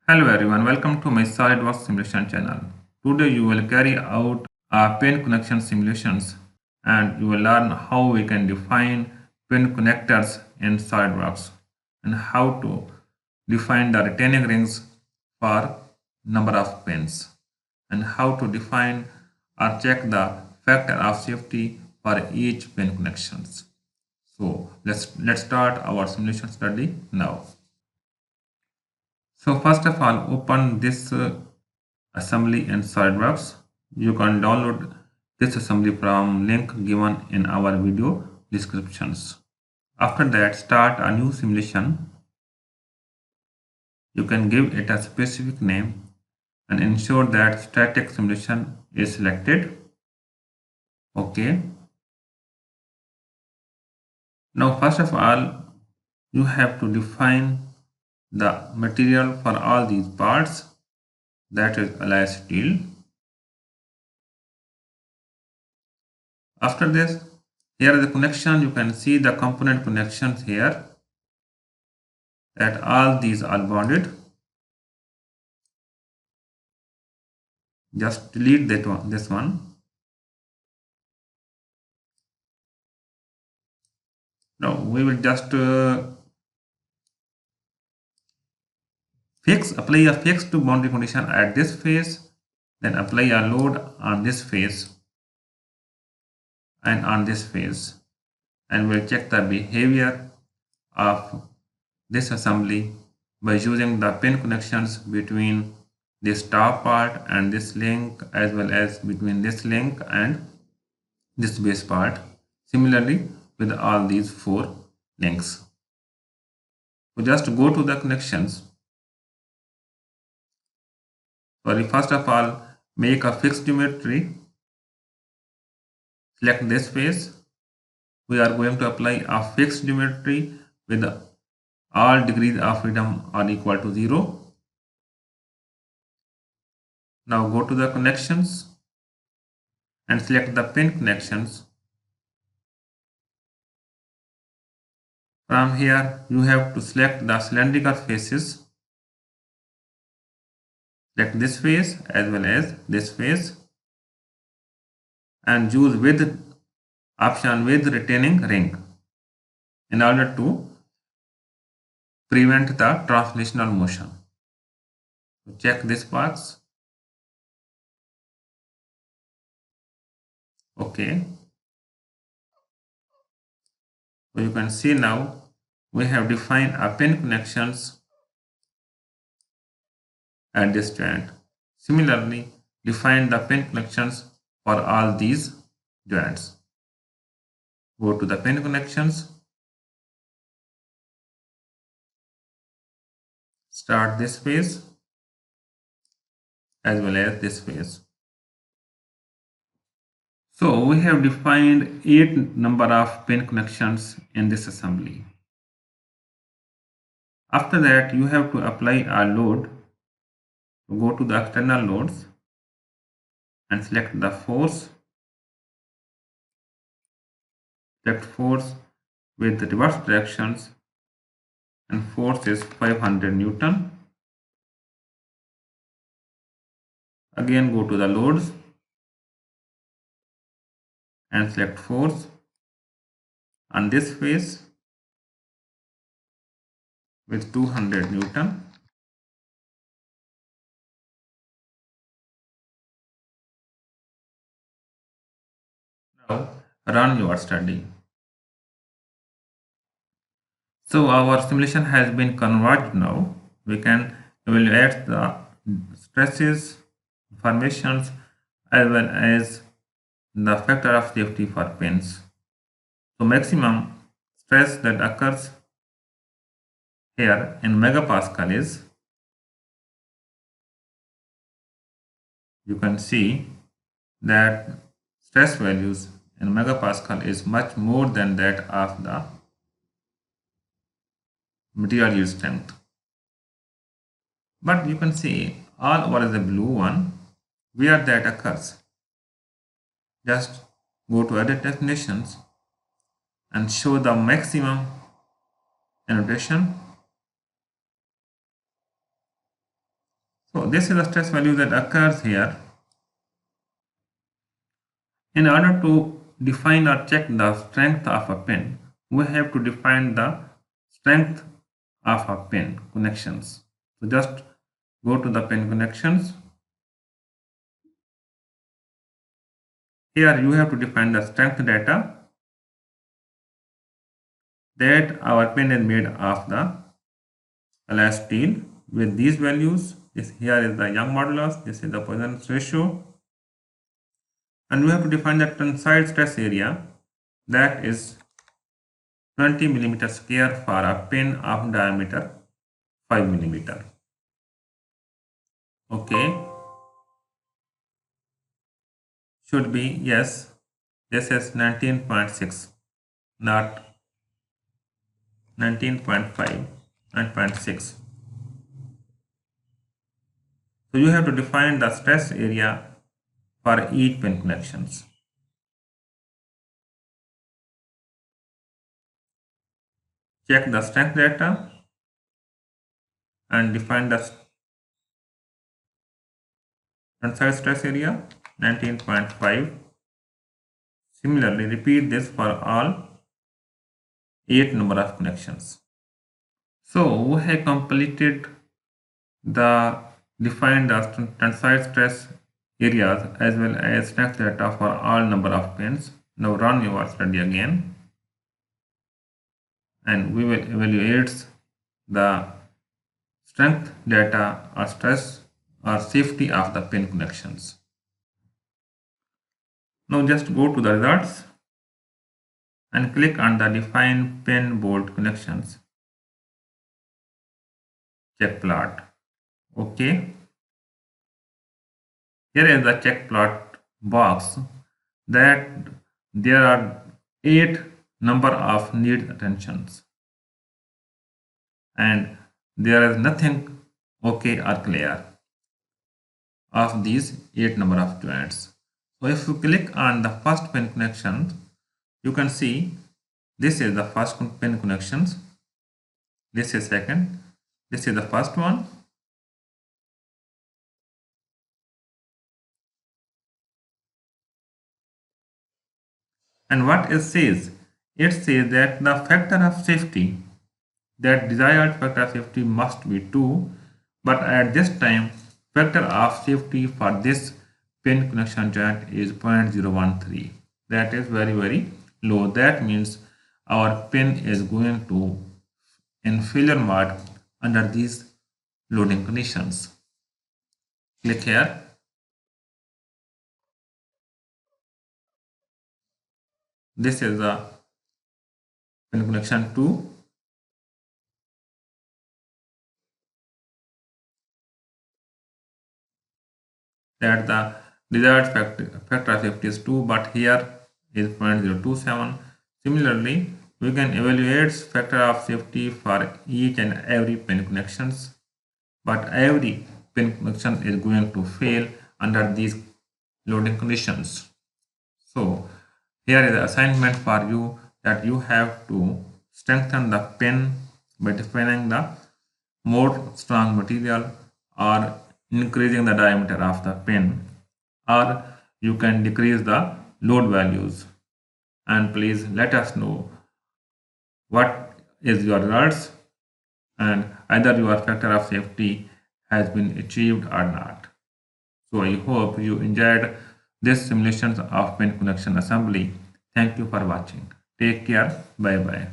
Hello everyone, welcome to my SolidWorks simulation channel. Today you will carry out pin connection simulations and you will learn how we can define pin connectors in SolidWorks and how to define the retaining rings for number of pins and how to define or check the factor of safety for each pin connections. So let's start our simulation study now. So first of all, open this assembly in SolidWorks. You can download this assembly from link given in our video descriptions. After that, start a new simulation. You can give it a specific name and ensure that static simulation is selected. Okay. Now first of all, you have to define the material for all these parts, that is alloy steel. After this, here is the connection. You can see the component connections here, that all these are bonded. Just delete that one, this one. Now we will just apply a fixed boundary condition at this phase, then apply a load on this phase and on this phase, and we'll check the behavior of this assembly by using the pin connections between this top part and this link, as well as between this link and this base part. Similarly with all these four links. So just go to the connections. First of all, make a fixed geometry. Select this phase. We are going to apply a fixed geometry with all degrees of freedom are equal to 0. Now go to the connections and select the pin connections. From here, you have to select the cylindrical faces. Select this face as well as this face and use with option with retaining ring in order to prevent the translational motion. So check this box. Okay. So you can see now we have defined a pin connections at this joint. Similarly, define the pin connections for all these joints. Go to the pin connections. Start this phase as well as this phase. So we have defined 8 number of pin connections in this assembly. After that, you have to apply a load. Go to the external loads and select the force. Select force with the reverse directions and force is 500 Newton. Again go to the loads and select force on this phase with 200 Newton. Now run your study. So our simulation has been converged now. We can evaluate the stresses, formations, as well as the factor of safety for pins. So maximum stress that occurs here in megapascal is, you can see that stress values in megapascal is much more than that of the material yield strength. But you can see all over the blue one where that occurs. Just go to edit definitions and show the maximum annotation. So this is the stress value that occurs here. In order to define or check the strength of a pin, we have to define the strength of a pin connections. So just go to the pin connections. Here you have to define the strength data that our pin is made of the glass steel with these values. This here is the Young modulus, this is the Poisson's ratio, and we have to define the tensile stress area that is 20 millimeter square for a pin of diameter 5 millimeter. Okay, should be yes. This is 19.6, not 19.5 and 0.6. So you have to define the stress area for each pin connections. Check the strength data and define the tensile stress area 19.5. Similarly, repeat this for all 8 number of connections. So we have completed the defined the tensile stress areas as well as strength data for all number of pins. Now run your study again and we will evaluate the strength data or stress or safety of the pin connections. Now just go to the results and click on the define pin bolt connections. Check plot. Okay. Here is the check plot box that there are 8 number of need attentions and there is nothing okay or clear of these 8 number of joints. So if you click on the first pin connection, you can see this is the first pin connections, this is second, this is the first one, and what it says? It says that the factor of safety, that desired factor of safety must be 2, but at this time factor of safety for this pin connection joint is 0.013. That is very low. That means our pin is going to in failure mode under these loading conditions. Click here. This is the pin connection 2. That the desired factor of safety is 2, but here is 0.027. Similarly, we can evaluate factor of safety for each and every pin connections, but every pin connection is going to fail under these loading conditions. So here is the assignment for you, that you have to strengthen the pin by defining the more strong material or increasing the diameter of the pin, or you can decrease the load values. And please let us know what is your results and either your factor of safety has been achieved or not. So I hope you enjoyed this simulation of pin connection assembly. Thank you for watching. Take care. Bye bye.